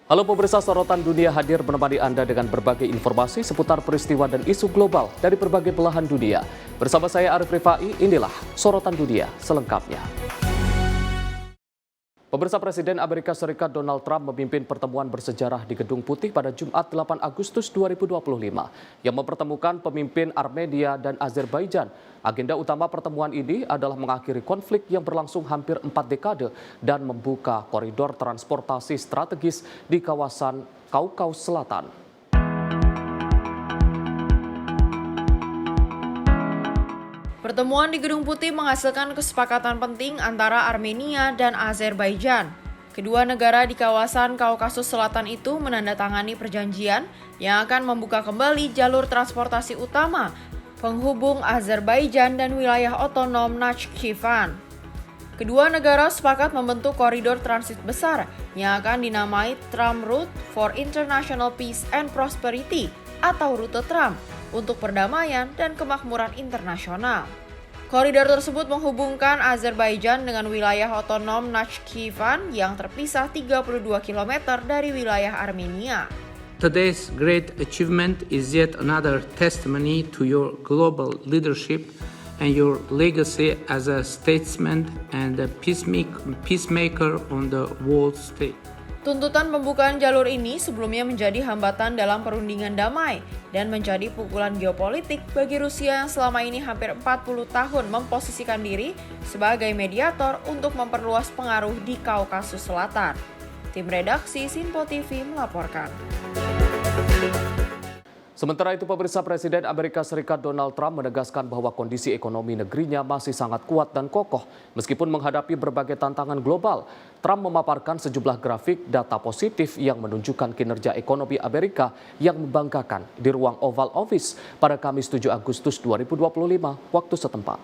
Halo pemirsa, sorotan dunia hadir menemani Anda dengan berbagai informasi seputar peristiwa dan isu global dari berbagai belahan dunia. Bersama saya Arif Rifai, inilah sorotan dunia selengkapnya. Pemirsa, Presiden Amerika Serikat Donald Trump memimpin pertemuan bersejarah di Gedung Putih pada Jumat 8 Agustus 2025 yang mempertemukan pemimpin Armenia dan Azerbaijan. Agenda utama pertemuan ini adalah mengakhiri konflik yang berlangsung hampir 4 dekade dan membuka koridor transportasi strategis di kawasan Kaukasus Selatan. Pertemuan di Gedung Putih menghasilkan kesepakatan penting antara Armenia dan Azerbaijan. Kedua negara di kawasan Kaukasus Selatan itu menandatangani perjanjian yang akan membuka kembali jalur transportasi utama penghubung Azerbaijan dan wilayah otonom Nakhchivan. Kedua negara sepakat membentuk koridor transit besar yang akan dinamai Trump Route for International Peace and Prosperity atau Rute Trump untuk perdamaian dan kemakmuran internasional. Koridor tersebut menghubungkan Azerbaijan dengan wilayah otonom Nakhchivan yang terpisah 32 km dari wilayah Armenia. Today's great achievement is yet another testimony to your global leadership and your legacy as a statesman and a peacemaker on the world stage. Tuntutan pembukaan jalur ini sebelumnya menjadi hambatan dalam perundingan damai dan menjadi pukulan geopolitik bagi Rusia yang selama ini hampir 40 tahun memposisikan diri sebagai mediator untuk memperluas pengaruh di Kaukasus Selatan. Tim redaksi Sinpo TV melaporkan. Sementara itu, pemirsa, Presiden Amerika Serikat Donald Trump menegaskan bahwa kondisi ekonomi negerinya masih sangat kuat dan kokoh meskipun menghadapi berbagai tantangan global. Trump memaparkan sejumlah grafik data positif yang menunjukkan kinerja ekonomi Amerika yang membanggakan di ruang Oval Office pada Kamis 7 Agustus 2025 waktu setempat.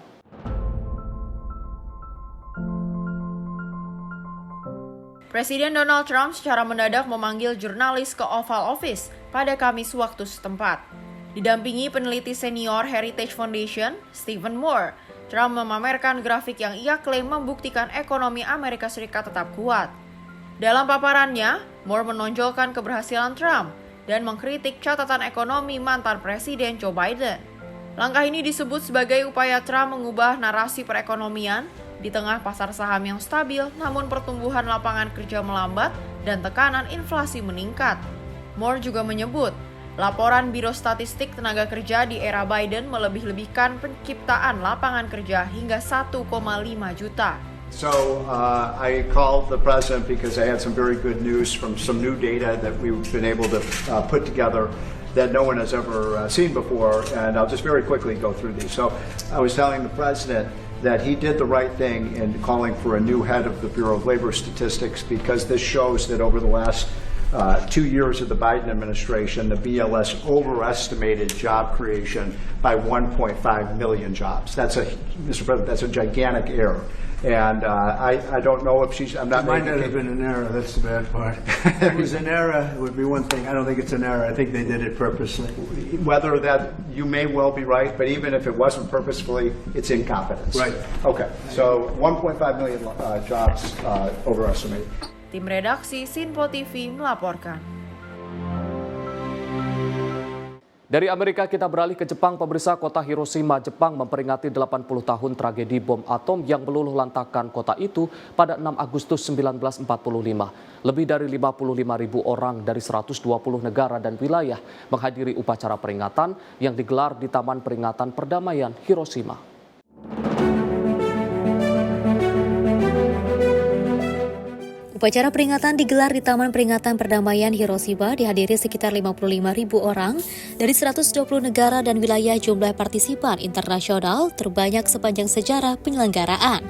Presiden Donald Trump secara mendadak memanggil jurnalis ke Oval Office pada Kamis waktu setempat. Didampingi peneliti senior Heritage Foundation, Stephen Moore, Trump memamerkan grafik yang ia klaim membuktikan ekonomi Amerika Serikat tetap kuat. Dalam paparannya, Moore menonjolkan keberhasilan Trump dan mengkritik catatan ekonomi mantan Presiden Joe Biden. Langkah ini disebut sebagai upaya Trump mengubah narasi perekonomian di tengah pasar saham yang stabil, namun pertumbuhan lapangan kerja melambat dan tekanan inflasi meningkat. Moore juga menyebut, laporan Biro Statistik Tenaga Kerja di era Biden melebih-lebihkan penciptaan lapangan kerja hingga 1,5 juta. So I called the president because I had some very good news from some new data that we've been able to put together that no one has ever seen before, and I'll just very quickly go through these. So I was telling the president that he did the right thing in calling for a new head of the Bureau of Labor Statistics because this shows that over the last 2 years of the Biden administration, the BLS overestimated job creation by 1.5 million jobs. Mr. President, that's a gigantic error. And I don't know if I'm not. It might not have been an error. That's the bad part. If it was an error, it would be one thing. I don't think it's an error. I think they did it purposely. Whether that, you may well be right, but even if it wasn't purposefully, it's incompetence. Right. Okay. So 1.5 million jobs overestimated. Tim redaksi Sinpo TV melaporkan. Dari Amerika kita beralih ke Jepang. Pemirsa, kota Hiroshima, Jepang memperingati 80 tahun tragedi bom atom yang meluluh lantakkan kota itu pada 6 Agustus 1945. Lebih dari 55.000 orang dari 120 negara dan wilayah menghadiri upacara peringatan yang digelar di Taman Peringatan Perdamaian Hiroshima. Upacara peringatan digelar di Taman Peringatan Perdamaian Hiroshima dihadiri sekitar 55.000 orang dari 120 negara dan wilayah. Jumlah partisipan internasional terbanyak sepanjang sejarah penyelenggaraan.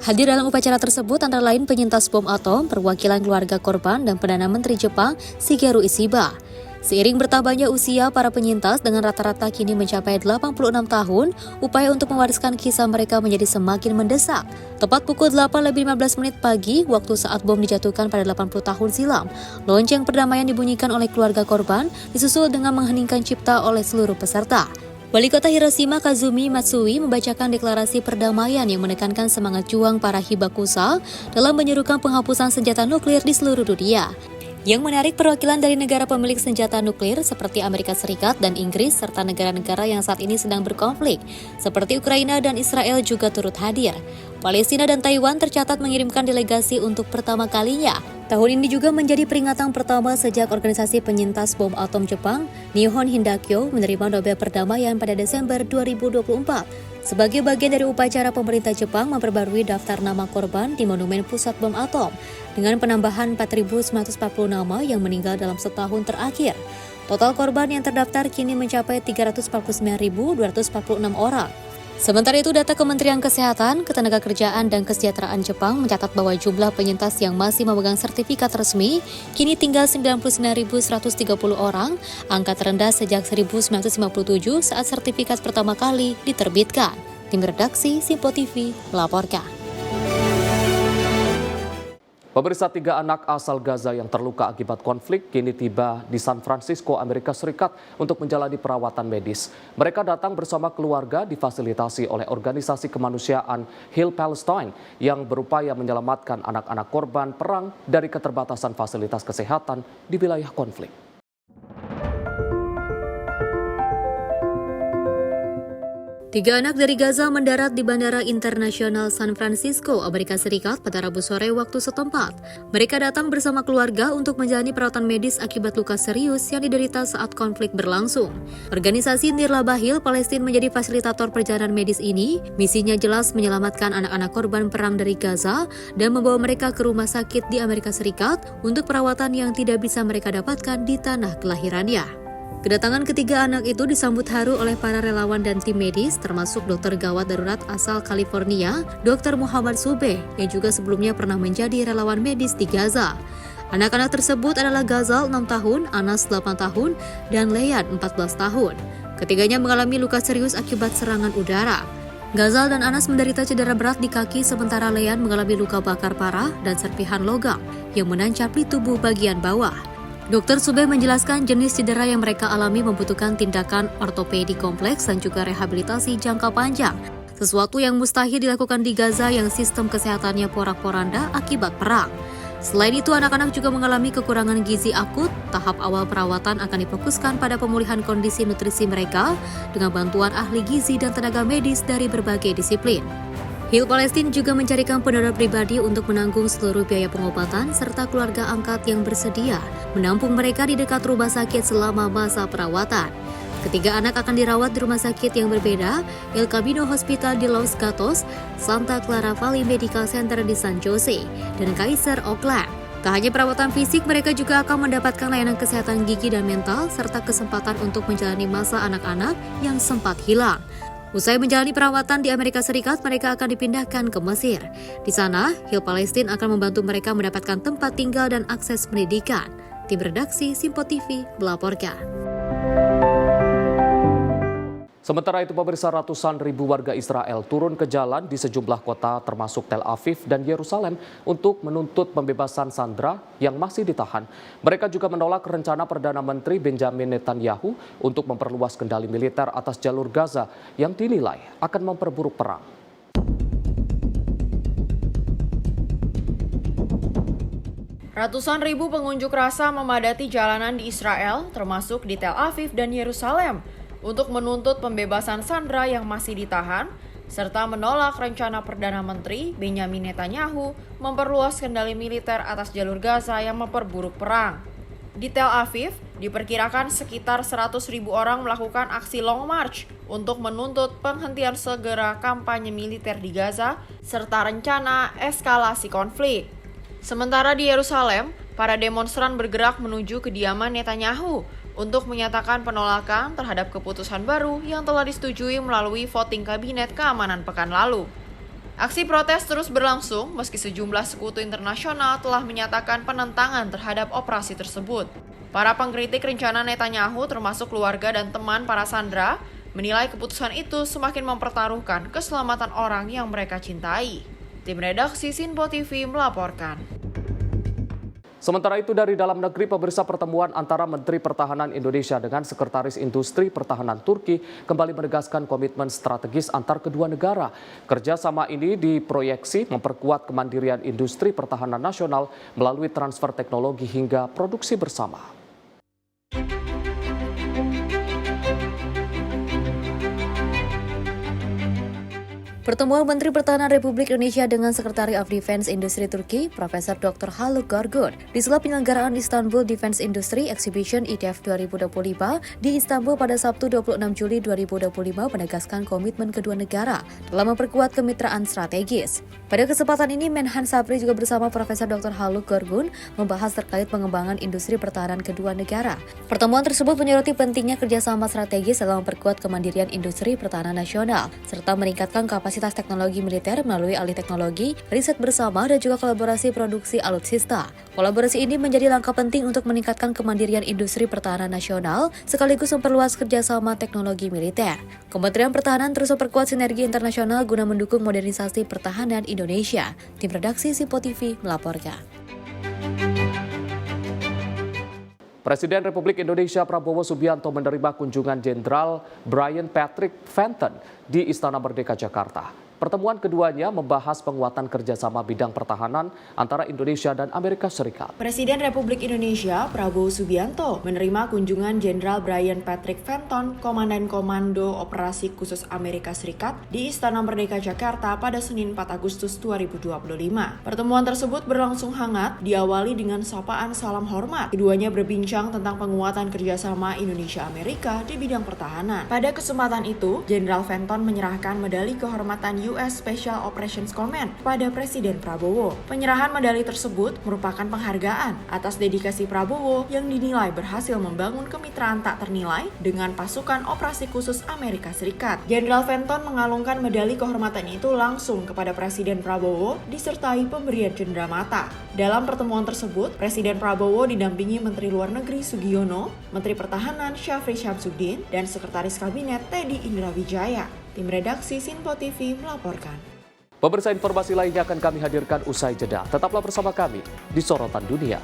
Hadir dalam upacara tersebut antara lain penyintas bom atom, perwakilan keluarga korban, dan Perdana Menteri Jepang Shigeru Ishiba. Seiring bertambahnya usia para penyintas dengan rata-rata kini mencapai 86 tahun, upaya untuk mewariskan kisah mereka menjadi semakin mendesak. Tepat pukul 8:15 pagi, waktu saat bom dijatuhkan pada 80 tahun silam, lonceng perdamaian dibunyikan oleh keluarga korban, disusul dengan mengheningkan cipta oleh seluruh peserta. Wali Kota Hiroshima Kazumi Matsui membacakan deklarasi perdamaian yang menekankan semangat juang para hibakusha dalam menyerukan penghapusan senjata nuklir di seluruh dunia. yang menarik perwakilan dari negara pemilik senjata nuklir seperti Amerika Serikat dan Inggris serta negara-negara yang saat ini sedang berkonflik, seperti Ukraina dan Israel juga turut hadir. Palestina dan Taiwan tercatat mengirimkan delegasi untuk pertama kalinya. Tahun ini juga menjadi peringatan pertama sejak organisasi penyintas bom atom Jepang, Nihon Hindakyo, menerima Nobel Perdamaian pada Desember 2024. Sebagai bagian dari upacara pemerintah Jepang memperbarui daftar nama korban di Monumen Pusat Bom Atom dengan penambahan 4.940 nama yang meninggal dalam setahun terakhir. Total korban yang terdaftar kini mencapai 349.246 orang. Sementara itu, data Kementerian Kesehatan, Ketenagakerjaan dan Kesejahteraan Jepang mencatat bahwa jumlah penyintas yang masih memegang sertifikat resmi kini tinggal 99.130 orang, angka terendah sejak 1957 saat sertifikat pertama kali diterbitkan. Tim redaksi Simpo TV melaporkan. Pemirsa, 3 anak asal Gaza yang terluka akibat konflik kini tiba di San Francisco, Amerika Serikat untuk menjalani perawatan medis. Mereka datang bersama keluarga difasilitasi oleh organisasi kemanusiaan Heal Palestine yang berupaya menyelamatkan anak-anak korban perang dari keterbatasan fasilitas kesehatan di wilayah konflik. Tiga anak dari Gaza mendarat di Bandara Internasional San Francisco, Amerika Serikat pada Rabu sore waktu setempat. Mereka datang bersama keluarga untuk menjalani perawatan medis akibat luka serius yang diderita saat konflik berlangsung. Organisasi Nirla Bahil Palestina menjadi fasilitator perjalanan medis ini. Misinya jelas menyelamatkan anak-anak korban perang dari Gaza dan membawa mereka ke rumah sakit di Amerika Serikat untuk perawatan yang tidak bisa mereka dapatkan di tanah kelahirannya. Kedatangan ketiga anak itu disambut haru oleh para relawan dan tim medis, termasuk dokter gawat darurat asal California, Dr. Muhammad Subeh, yang juga sebelumnya pernah menjadi relawan medis di Gaza. Anak-anak tersebut adalah Ghazal 6 tahun, Anas 8 tahun, dan Leyan 14 tahun. Ketiganya mengalami luka serius akibat serangan udara. Ghazal dan Anas menderita cedera berat di kaki, sementara Leyan mengalami luka bakar parah dan serpihan logam yang menancap di tubuh bagian bawah. Dr. Subeh menjelaskan jenis cedera yang mereka alami membutuhkan tindakan ortopedi kompleks dan juga rehabilitasi jangka panjang, sesuatu yang mustahil dilakukan di Gaza yang sistem kesehatannya porak-poranda akibat perang. Selain itu, anak-anak juga mengalami kekurangan gizi akut. Tahap awal perawatan akan difokuskan pada pemulihan kondisi nutrisi mereka dengan bantuan ahli gizi dan tenaga medis dari berbagai disiplin. Heal Palestine juga mencarikan pendonor pribadi untuk menanggung seluruh biaya pengobatan serta keluarga angkat yang bersedia menampung mereka di dekat rumah sakit selama masa perawatan. Ketiga anak akan dirawat di rumah sakit yang berbeda, El Camino Hospital di Los Gatos, Santa Clara Valley Medical Center di San Jose, dan Kaiser Oakland. Tak hanya perawatan fisik, mereka juga akan mendapatkan layanan kesehatan gigi dan mental serta kesempatan untuk menjalani masa anak-anak yang sempat hilang. Usai menjalani perawatan di Amerika Serikat, mereka akan dipindahkan ke Mesir. Di sana, Heal Palestine akan membantu mereka mendapatkan tempat tinggal dan akses pendidikan. Tim redaksi Simpo TV melaporkan. Sementara itu, pemirsa, ratusan ribu warga Israel turun ke jalan di sejumlah kota termasuk Tel Aviv dan Yerusalem untuk menuntut pembebasan sandera yang masih ditahan. Mereka juga menolak rencana Perdana Menteri Benjamin Netanyahu untuk memperluas kendali militer atas jalur Gaza yang dinilai akan memperburuk perang. Ratusan ribu pengunjuk rasa memadati jalanan di Israel, termasuk di Tel Aviv dan Yerusalem, untuk menuntut pembebasan sandera yang masih ditahan, serta menolak rencana Perdana Menteri Benjamin Netanyahu memperluas kendali militer atas jalur Gaza yang memperburuk perang. Di Tel Aviv, diperkirakan sekitar 100.000 orang melakukan aksi Long March untuk menuntut penghentian segera kampanye militer di Gaza, serta rencana eskalasi konflik. Sementara di Yerusalem, para demonstran bergerak menuju kediaman Netanyahu untuk menyatakan penolakan terhadap keputusan baru yang telah disetujui melalui voting kabinet keamanan pekan lalu. Aksi protes terus berlangsung meski sejumlah sekutu internasional telah menyatakan penentangan terhadap operasi tersebut. Para pengkritik rencana Netanyahu termasuk keluarga dan teman para sandera menilai keputusan itu semakin mempertaruhkan keselamatan orang yang mereka cintai. Tim redaksi Simpo TV melaporkan. Sementara itu dari dalam negeri, pemirsa, pertemuan antara Menteri Pertahanan Indonesia dengan Sekretaris Industri Pertahanan Turki kembali menegaskan komitmen strategis antar kedua negara. Kerjasama ini diproyeksi memperkuat kemandirian industri pertahanan nasional melalui transfer teknologi hingga produksi bersama. Pertemuan Menteri Pertahanan Republik Indonesia dengan Secretary of Defense Industry Turki, Profesor Dr. Haluk Görgün, di sela penyelenggaraan Istanbul Defense Industry Exhibition IDEF 2025 di Istanbul pada Sabtu 26 Juli 2025 menegaskan komitmen kedua negara dalam memperkuat kemitraan strategis. Pada kesempatan ini, Menhan Sabri juga bersama Profesor Dr. Haluk Görgün membahas terkait pengembangan industri pertahanan kedua negara. Pertemuan tersebut menyoroti pentingnya kerjasama strategis dalam memperkuat kemandirian industri pertahanan nasional, serta meningkatkan kapasitas teknologi militer melalui alih teknologi, riset bersama, dan juga kolaborasi produksi alutsista. Kolaborasi ini menjadi langkah penting untuk meningkatkan kemandirian industri pertahanan nasional, sekaligus memperluas kerjasama teknologi militer. Kementerian Pertahanan terus memperkuat sinergi internasional guna mendukung modernisasi pertahanan Indonesia. Tim redaksi Simpo TV melaporkan. Presiden Republik Indonesia Prabowo Subianto menerima kunjungan Jenderal Brian Patrick Fenton di Istana Merdeka Jakarta. Pertemuan keduanya membahas penguatan kerjasama bidang pertahanan antara Indonesia dan Amerika Serikat. Presiden Republik Indonesia Prabowo Subianto menerima kunjungan Jenderal Brian Patrick Fenton, Komandan Komando Operasi Khusus Amerika Serikat di Istana Merdeka Jakarta pada Senin 4 Agustus 2025. Pertemuan tersebut berlangsung hangat, diawali dengan sapaan salam hormat. Keduanya berbincang tentang penguatan kerjasama Indonesia-Amerika di bidang pertahanan. Pada kesempatan itu, Jenderal Fenton menyerahkan medali kehormatan US Special Operations Command pada Presiden Prabowo. Penyerahan medali tersebut merupakan penghargaan atas dedikasi Prabowo yang dinilai berhasil membangun kemitraan tak ternilai dengan pasukan operasi khusus Amerika Serikat. Jenderal Fenton mengalungkan medali kehormatan itu langsung kepada Presiden Prabowo disertai pemberian cenderamata. Dalam pertemuan tersebut, Presiden Prabowo didampingi Menteri Luar Negeri Sugiono, Menteri Pertahanan Syafri Syamsuddin, dan Sekretaris Kabinet Teddy Indrawijaya. Tim redaksi Simpo TV melaporkan. Pemirsa, informasi lainnya akan kami hadirkan usai jeda. Tetaplah bersama kami di Sorotan Dunia.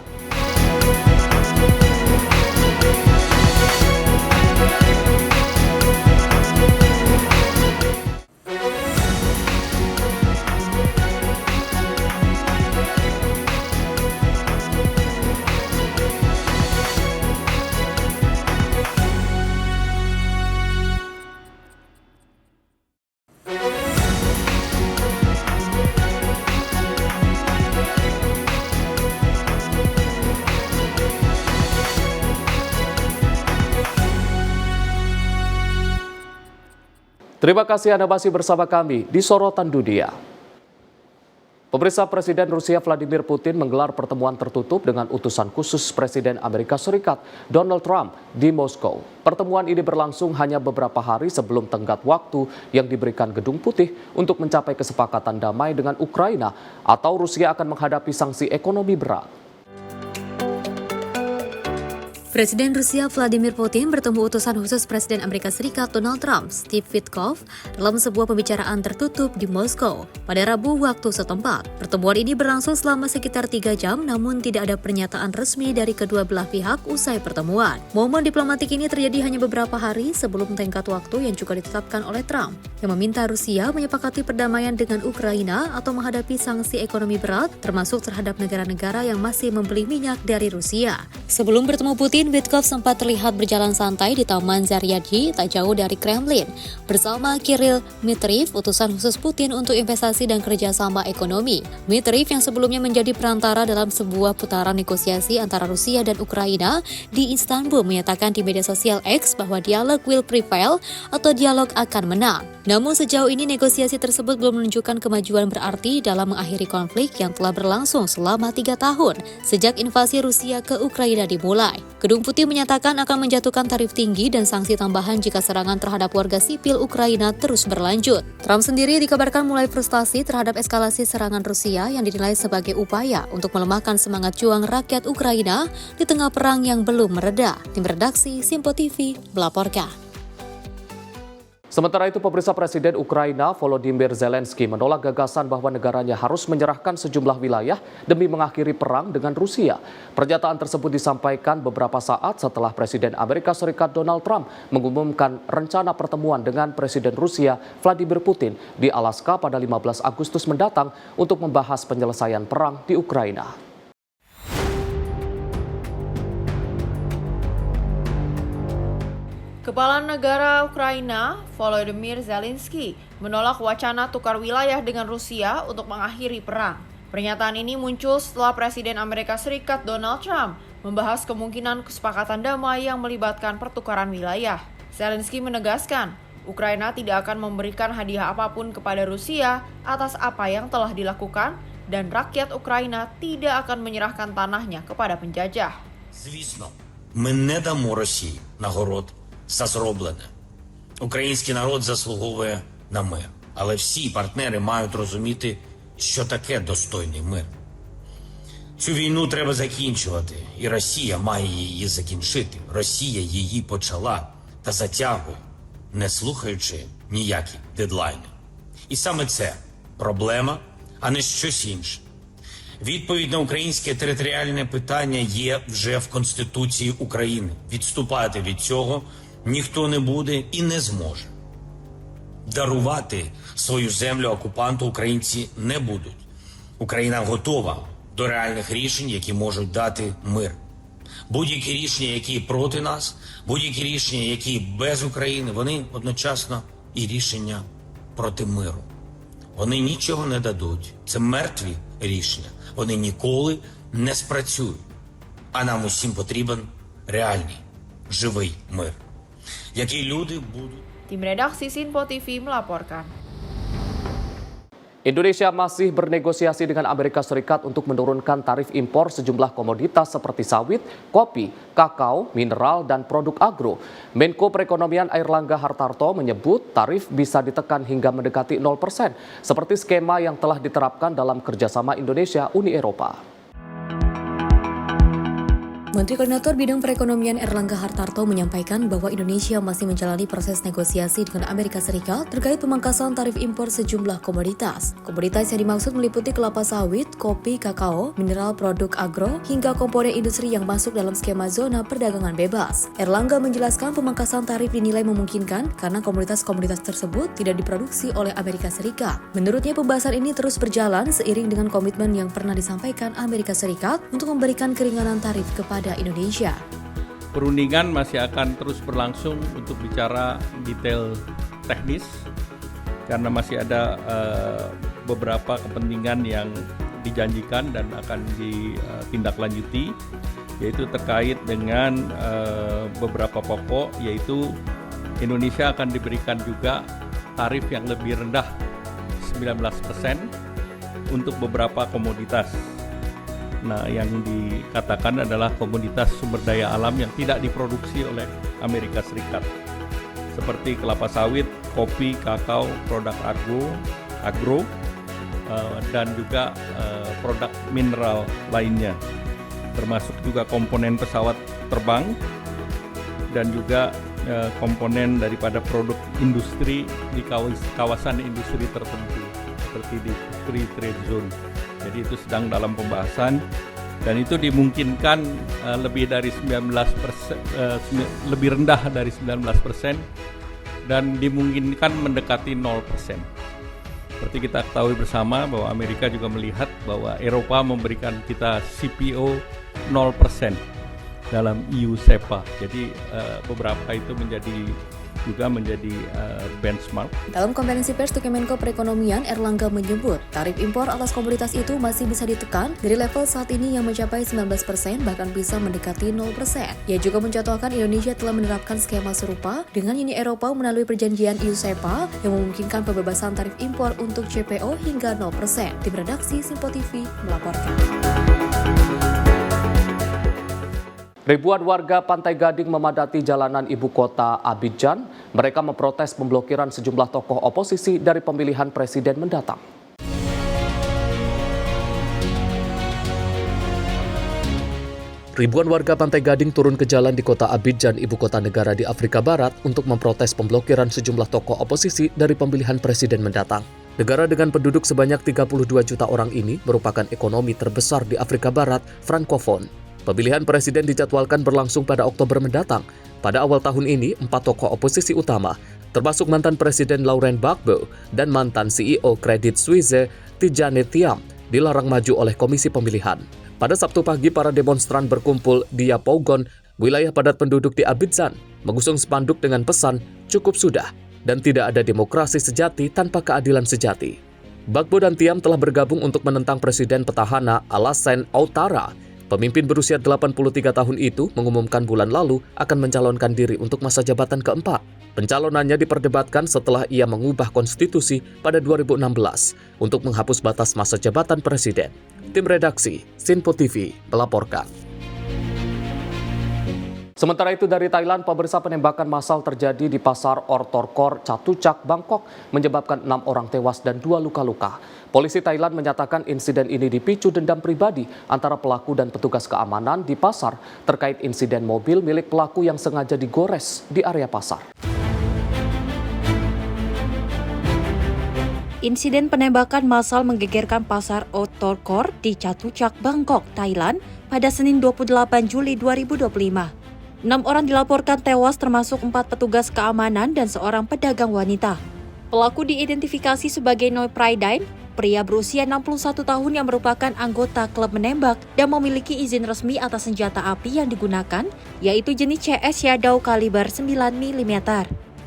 Terima kasih Anda masih bersama kami di Sorotan Dunia. Pemirsa, Presiden Rusia Vladimir Putin menggelar pertemuan tertutup dengan utusan khusus Presiden Amerika Serikat Donald Trump di Moskow. Pertemuan ini berlangsung hanya beberapa hari sebelum tenggat waktu yang diberikan Gedung Putih untuk mencapai kesepakatan damai dengan Ukraina atau Rusia akan menghadapi sanksi ekonomi berat. Presiden Rusia Vladimir Putin bertemu utusan khusus Presiden Amerika Serikat Donald Trump, Steve Witkoff, dalam sebuah pembicaraan tertutup di Moskow pada Rabu waktu setempat. Pertemuan ini berlangsung selama sekitar 3 jam, namun tidak ada pernyataan resmi dari kedua belah pihak usai pertemuan. Momen diplomatik ini terjadi hanya beberapa hari sebelum tenggat waktu yang juga ditetapkan oleh Trump, yang meminta Rusia menyepakati perdamaian dengan Ukraina atau menghadapi sanksi ekonomi berat, termasuk terhadap negara-negara yang masih membeli minyak dari Rusia. Sebelum bertemu Putin, Witkoff sempat terlihat berjalan santai di Taman Zaryadyi tak jauh dari Kremlin bersama Kirill Dmitriev, utusan khusus Putin untuk investasi dan kerjasama ekonomi. Dmitriev yang sebelumnya menjadi perantara dalam sebuah putaran negosiasi antara Rusia dan Ukraina di Istanbul menyatakan di media sosial X bahwa dialog will prevail atau dialog akan menang. Namun sejauh ini negosiasi tersebut belum menunjukkan kemajuan berarti dalam mengakhiri konflik yang telah berlangsung selama 3 tahun sejak invasi Rusia ke Ukraina dimulai. Gedung Putih menyatakan akan menjatuhkan tarif tinggi dan sanksi tambahan jika serangan terhadap warga sipil Ukraina terus berlanjut. Trump sendiri dikabarkan mulai frustasi terhadap eskalasi serangan Rusia yang dinilai sebagai upaya untuk melemahkan semangat juang rakyat Ukraina di tengah perang yang belum mereda. Tim redaksi Simpo TV melaporkan. Sementara itu, pemirsa, Presiden Ukraina Volodymyr Zelensky menolak gagasan bahwa negaranya harus menyerahkan sejumlah wilayah demi mengakhiri perang dengan Rusia. Pernyataan tersebut disampaikan beberapa saat setelah Presiden Amerika Serikat Donald Trump mengumumkan rencana pertemuan dengan Presiden Rusia Vladimir Putin di Alaska pada 15 Agustus mendatang untuk membahas penyelesaian perang di Ukraina. Kepala Negara Ukraina, Volodymyr Zelensky, menolak wacana tukar wilayah dengan Rusia untuk mengakhiri perang. Pernyataan ini muncul setelah Presiden Amerika Serikat Donald Trump membahas kemungkinan kesepakatan damai yang melibatkan pertukaran wilayah. Zelensky menegaskan, Ukraina tidak akan memberikan hadiah apapun kepada Rusia atas apa yang telah dilakukan, dan rakyat Ukraina tidak akan menyerahkan tanahnya kepada penjajah. Звісно, ми не дамо Росії нагород за зроблене. Український народ заслуговує на мир. Але всі партнери мають розуміти, що таке достойний мир. Цю війну треба закінчувати, і Росія має її закінчити. Росія її почала та затягує, не слухаючи ніякі дедлайни. І саме це проблема, а не щось інше. Відповідь на українське територіальне питання є вже в Конституції України. Відступати від цього ніхто не буде і не зможе. Дарувати свою землю окупанту українці не будуть. Україна готова до реальних рішень, які можуть дати мир. Будь-які рішення, які проти нас, будь-які рішення, які без України, вони одночасно і рішення проти миру. Вони нічого не дадуть. Це мертві рішення. Вони ніколи не спрацюють. А нам усім потрібен реальний, живий мир. Які люди будуть... Tim redaksi Sinpo TV melaporkan. Indonesia masih bernegosiasi dengan Amerika Serikat untuk menurunkan tarif impor sejumlah komoditas seperti sawit, kopi, kakao, mineral, dan produk agro. Menko Perekonomian Airlangga Hartarto menyebut tarif bisa ditekan hingga mendekati 0%, seperti skema yang telah diterapkan dalam kerjasama Indonesia-Uni Eropa. Menteri Koordinator Bidang Perekonomian Airlangga Hartarto menyampaikan bahwa Indonesia masih menjalani proses negosiasi dengan Amerika Serikat terkait pemangkasan tarif impor sejumlah komoditas. Komoditas yang dimaksud meliputi kelapa sawit, kopi, kakao, mineral, produk agro, hingga komponen industri yang masuk dalam skema zona perdagangan bebas. Airlangga menjelaskan pemangkasan tarif dinilai memungkinkan karena komoditas-komoditas tersebut tidak diproduksi oleh Amerika Serikat. Menurutnya, pembahasan ini terus berjalan seiring dengan komitmen yang pernah disampaikan Amerika Serikat untuk memberikan keringanan tarif kepada Indonesia. Perundingan masih akan terus berlangsung untuk bicara detail teknis karena masih ada beberapa kepentingan yang dijanjikan dan akan ditindaklanjuti, yaitu terkait dengan beberapa pokok, yaitu Indonesia akan diberikan juga tarif yang lebih rendah 19% untuk beberapa komoditas. Nah, yang dikatakan adalah komoditas sumber daya alam yang tidak diproduksi oleh Amerika Serikat, seperti kelapa sawit, kopi, kakao, produk agro, dan juga produk mineral lainnya, termasuk juga komponen pesawat terbang dan juga komponen daripada produk industri di kawasan industri tertentu, seperti di Free Trade Zone. Jadi itu sedang dalam pembahasan dan itu dimungkinkan lebih dari 19%, lebih rendah dari 19% dan dimungkinkan mendekati 0%. Seperti kita ketahui bersama bahwa Amerika juga melihat bahwa Eropa memberikan kita CPO 0% dalam EU SEPA. Jadi beberapa itu menjadi benchmark. Dalam konferensi pers di Kemenko Perekonomian, Airlangga menyebut tarif impor atas komoditas itu masih bisa ditekan dari level saat ini yang mencapai 19%, bahkan bisa mendekati 0%. Ia juga mencontohkan Indonesia telah menerapkan skema serupa dengan Uni Eropa melalui perjanjian EU SEPA yang memungkinkan pembebasan tarif impor untuk CPO hingga 0%. Tim redaksi Sinpo TV melaporkan. Ribuan warga Pantai Gading memadati jalanan ibu kota Abidjan. Mereka memprotes pemblokiran sejumlah tokoh oposisi dari pemilihan presiden mendatang. Ribuan warga Pantai Gading turun ke jalan di kota Abidjan, ibu kota negara di Afrika Barat, untuk memprotes pemblokiran sejumlah tokoh oposisi dari pemilihan presiden mendatang. Negara dengan penduduk sebanyak 32 juta orang ini merupakan ekonomi terbesar di Afrika Barat Frankofon. Pemilihan presiden dijadwalkan berlangsung pada Oktober mendatang. Pada awal tahun ini, 4 tokoh oposisi utama, termasuk mantan Presiden Laurent Gbagbo dan mantan CEO Credit Suisse Tidjane Thiam, dilarang maju oleh Komisi Pemilihan. Pada Sabtu pagi, para demonstran berkumpul di Yapougon, wilayah padat penduduk di Abidjan, mengusung spanduk dengan pesan "Cukup sudah" dan tidak ada demokrasi sejati tanpa keadilan sejati. Gbagbo dan Thiam telah bergabung untuk menentang Presiden petahana Alassane Ouattara. Pemimpin berusia 83 tahun itu mengumumkan bulan lalu akan mencalonkan diri untuk masa jabatan keempat. Pencalonannya diperdebatkan setelah ia mengubah konstitusi pada 2016 untuk menghapus batas masa jabatan presiden. Tim redaksi Sinpo TV melaporkan. Sementara itu dari Thailand, pemirsa, penembakan massal terjadi di pasar Ortorkor, Chatuchak, Bangkok, menyebabkan 6 orang tewas dan 2 luka-luka. Polisi Thailand menyatakan insiden ini dipicu dendam pribadi antara pelaku dan petugas keamanan di pasar terkait insiden mobil milik pelaku yang sengaja digores di area pasar. Insiden penembakan massal menggegerkan pasar Ortorkor di Chatuchak, Bangkok, Thailand pada Senin 28 Juli 2025. 6 orang dilaporkan tewas termasuk 4 petugas keamanan dan seorang pedagang wanita. Pelaku diidentifikasi sebagai Noi Praidine, pria berusia 61 tahun yang merupakan anggota klub menembak dan memiliki izin resmi atas senjata api yang digunakan, yaitu jenis CS Shadow kaliber 9 mm.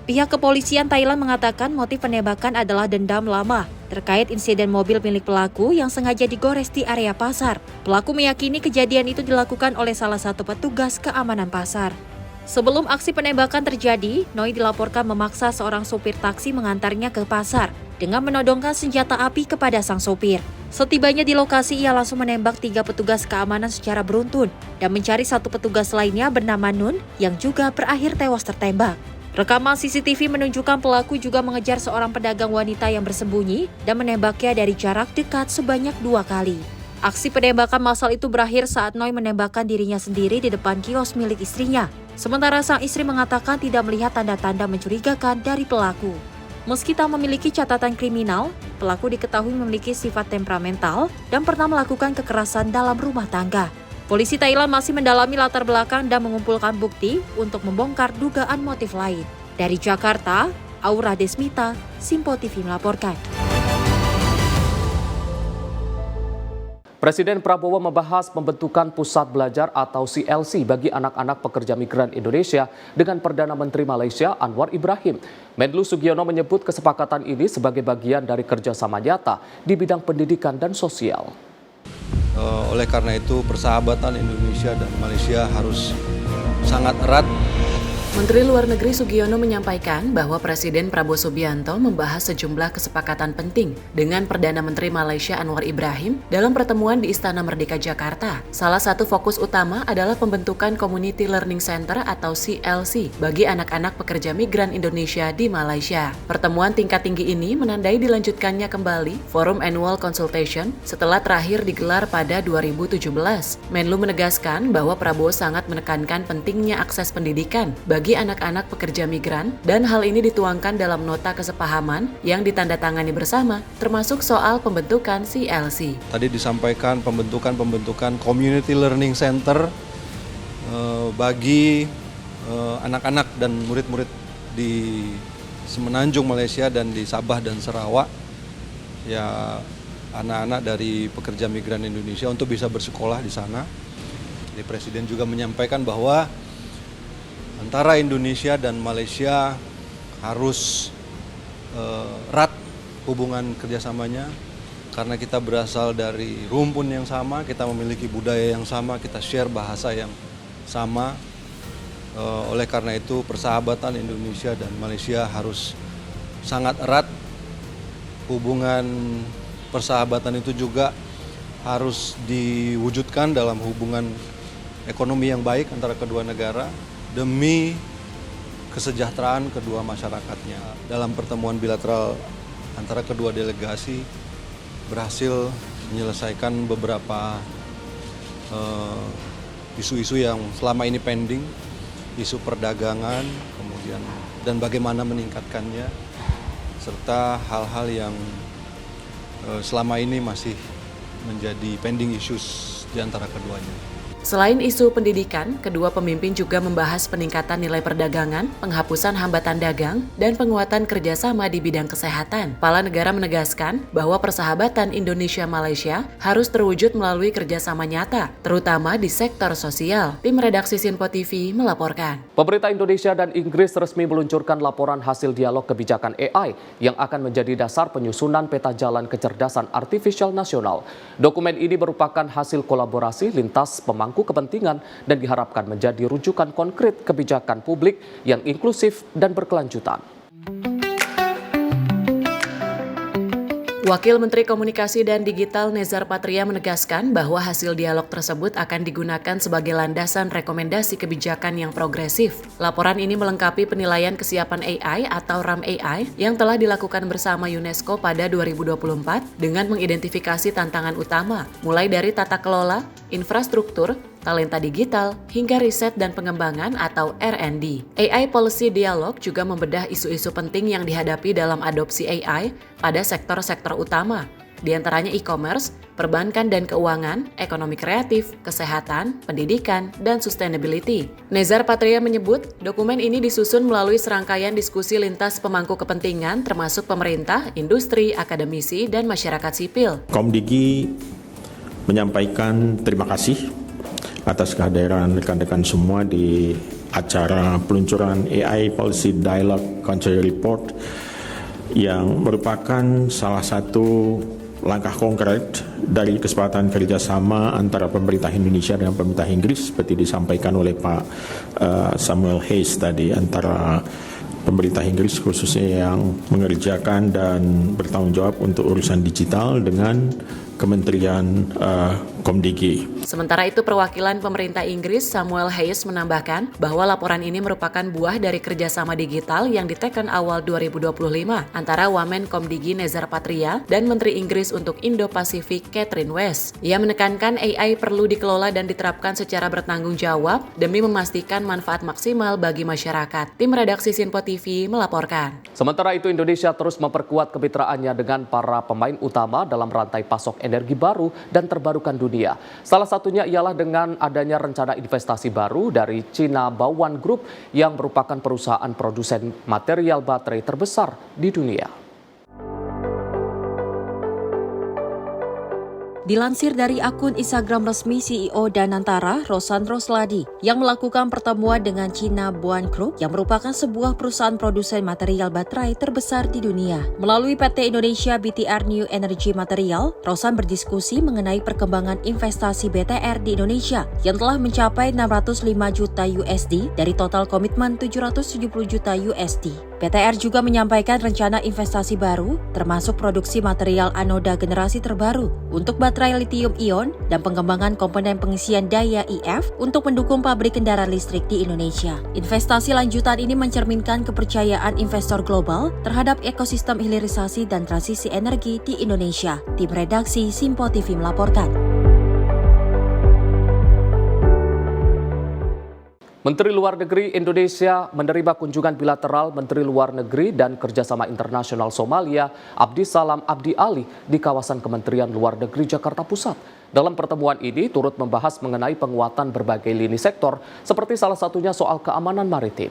Pihak kepolisian Thailand mengatakan motif penembakan adalah dendam lama terkait insiden mobil milik pelaku yang sengaja digores di area pasar. Pelaku meyakini kejadian itu dilakukan oleh salah satu petugas keamanan pasar. Sebelum aksi penembakan terjadi, Noi dilaporkan memaksa seorang sopir taksi mengantarnya ke pasar dengan menodongkan senjata api kepada sang sopir. Setibanya di lokasi, ia langsung menembak 3 petugas keamanan secara beruntun dan mencari satu petugas lainnya bernama Nun yang juga berakhir tewas tertembak. Rekaman CCTV menunjukkan pelaku juga mengejar seorang pedagang wanita yang bersembunyi dan menembaknya dari jarak dekat sebanyak 2 kali. Aksi penembakan massal itu berakhir saat Noi menembakkan dirinya sendiri di depan kios milik istrinya. Sementara sang istri mengatakan tidak melihat tanda-tanda mencurigakan dari pelaku. Meski tak memiliki catatan kriminal, pelaku diketahui memiliki sifat temperamental dan pernah melakukan kekerasan dalam rumah tangga. Polisi Thailand masih mendalami latar belakang dan mengumpulkan bukti untuk membongkar dugaan motif lain. Dari Jakarta, Aura Desmita, Sinpo TV melaporkan. Presiden Prabowo membahas pembentukan Pusat Belajar atau CLC bagi anak-anak pekerja migran Indonesia dengan Perdana Menteri Malaysia Anwar Ibrahim. Menlu Sugiono menyebut kesepakatan ini sebagai bagian dari kerjasama nyata di bidang pendidikan dan sosial. Oleh karena itu, persahabatan Indonesia dan Malaysia harus sangat erat. Menteri Luar Negeri Sugiono menyampaikan bahwa Presiden Prabowo Subianto membahas sejumlah kesepakatan penting dengan Perdana Menteri Malaysia Anwar Ibrahim dalam pertemuan di Istana Merdeka Jakarta. Salah satu fokus utama adalah pembentukan Community Learning Center atau CLC bagi anak-anak pekerja migran Indonesia di Malaysia. Pertemuan tingkat tinggi ini menandai dilanjutkannya kembali Forum Annual Consultation setelah terakhir digelar pada 2017. Menlu menegaskan bahwa Prabowo sangat menekankan pentingnya akses pendidikan bagi anak-anak pekerja migran dan hal ini dituangkan dalam nota kesepahaman yang ditandatangani bersama termasuk soal pembentukan CLC. Tadi disampaikan pembentukan Community Learning Center bagi anak-anak dan murid-murid di Semenanjung Malaysia dan di Sabah dan Sarawak, ya anak-anak dari pekerja migran Indonesia untuk bisa bersekolah di sana. Jadi Presiden juga menyampaikan bahwa antara Indonesia dan Malaysia harus erat hubungan kerjasamanya karena kita berasal dari rumpun yang sama, kita memiliki budaya yang sama, kita share bahasa yang sama. Oleh karena itu persahabatan Indonesia dan Malaysia harus sangat erat. Hubungan persahabatan itu juga harus diwujudkan dalam hubungan ekonomi yang baik antara kedua negara demi kesejahteraan kedua masyarakatnya. Dalam pertemuan bilateral antara kedua delegasi berhasil menyelesaikan beberapa isu-isu yang selama ini pending, isu perdagangan, kemudian dan bagaimana meningkatkannya, serta hal-hal yang selama ini masih menjadi pending issues di antara keduanya. Selain isu pendidikan, kedua pemimpin juga membahas peningkatan nilai perdagangan, penghapusan hambatan dagang, dan penguatan kerjasama di bidang kesehatan. Kepala negara menegaskan bahwa persahabatan Indonesia-Malaysia harus terwujud melalui kerjasama nyata, terutama di sektor sosial. Tim redaksi Sinpo TV melaporkan. Pemerintah Indonesia dan Inggris resmi meluncurkan laporan hasil dialog kebijakan AI yang akan menjadi dasar penyusunan peta jalan kecerdasan artifisial nasional. Dokumen ini merupakan hasil kolaborasi lintas pemangku kepentingan dan diharapkan menjadi rujukan konkret kebijakan publik yang inklusif dan berkelanjutan. Wakil Menteri Komunikasi dan Digital Nezar Patria menegaskan bahwa hasil dialog tersebut akan digunakan sebagai landasan rekomendasi kebijakan yang progresif. Laporan ini melengkapi penilaian kesiapan AI atau RAM AI yang telah dilakukan bersama UNESCO pada 2024 dengan mengidentifikasi tantangan utama, mulai dari tata kelola, infrastruktur, talenta digital, hingga riset dan pengembangan atau R&D. AI Policy Dialog juga membedah isu-isu penting yang dihadapi dalam adopsi AI pada sektor-sektor utama, di antaranya e-commerce, perbankan dan keuangan, ekonomi kreatif, kesehatan, pendidikan, dan sustainability. Nezar Patria menyebut, dokumen ini disusun melalui serangkaian diskusi lintas pemangku kepentingan termasuk pemerintah, industri, akademisi, dan masyarakat sipil. Komdigi menyampaikan terima kasih atas kehadiran rekan-rekan semua di acara peluncuran AI Policy Dialogue Country Report yang merupakan salah satu langkah konkret dari kesepakatan kerjasama antara pemerintah Indonesia dengan pemerintah Inggris seperti disampaikan oleh Pak Samuel Hayes tadi, antara pemerintah Inggris khususnya yang mengerjakan dan bertanggung jawab untuk urusan digital dengan Kementerian Komdigi. Sementara itu, perwakilan pemerintah Inggris Samuel Hayes menambahkan bahwa laporan ini merupakan buah dari kerjasama digital yang diteken awal 2025 antara Wamen Komdigi Nezar Patria dan Menteri Inggris untuk Indo-Pasifik Catherine West. Ia menekankan AI perlu dikelola dan diterapkan secara bertanggung jawab demi memastikan manfaat maksimal bagi masyarakat. Tim redaksi Sinpo TV melaporkan. Sementara itu, Indonesia terus memperkuat kemitraannya dengan para pemain utama dalam rantai pasok energi baru dan terbarukan dunia. Salah satunya ialah dengan adanya rencana investasi baru dari China Baowan Group yang merupakan perusahaan produsen material baterai terbesar di dunia. Dilansir dari akun Instagram resmi CEO Danantara, Rosan Rosladi, yang melakukan pertemuan dengan China Baowan Group yang merupakan sebuah perusahaan produsen material baterai terbesar di dunia. Melalui PT Indonesia BTR New Energy Material, Rosan berdiskusi mengenai perkembangan investasi BTR di Indonesia yang telah mencapai 605 juta USD dari total komitmen 770 juta USD. BTR juga menyampaikan rencana investasi baru, termasuk produksi material anoda generasi terbaru untuk baterai lithium-ion dan pengembangan komponen pengisian daya IF untuk mendukung pabrik kendaraan listrik di Indonesia. Investasi lanjutan ini mencerminkan kepercayaan investor global terhadap ekosistem hilirisasi dan transisi energi di Indonesia. Tim redaksi Sinpo TV melaporkan. Menteri Luar Negeri Indonesia menerima kunjungan bilateral Menteri Luar Negeri dan Kerjasama Internasional Somalia Abdi Salam Abdi Ali di kawasan Kementerian Luar Negeri Jakarta Pusat. Dalam pertemuan ini turut membahas mengenai penguatan berbagai lini sektor seperti salah satunya soal keamanan maritim.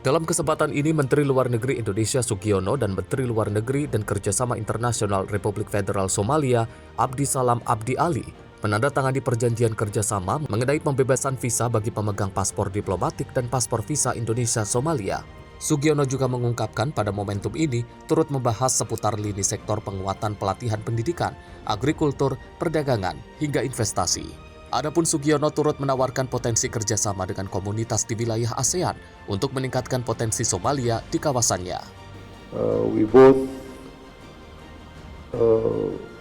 Dalam kesempatan ini, Menteri Luar Negeri Indonesia Sugiono dan Menteri Luar Negeri dan Kerjasama Internasional Republik Federal Somalia Abdi Salam Abdi Ali menandatangani perjanjian kerjasama mengenai pembebasan visa bagi pemegang paspor diplomatik dan paspor visa Indonesia-Somalia. Sugiono juga mengungkapkan pada momentum ini turut membahas seputar lini sektor penguatan pelatihan pendidikan, agrikultur, perdagangan, hingga investasi. Adapun Sugiono turut menawarkan potensi kerjasama dengan komunitas di wilayah ASEAN untuk meningkatkan potensi Somalia di kawasannya. We both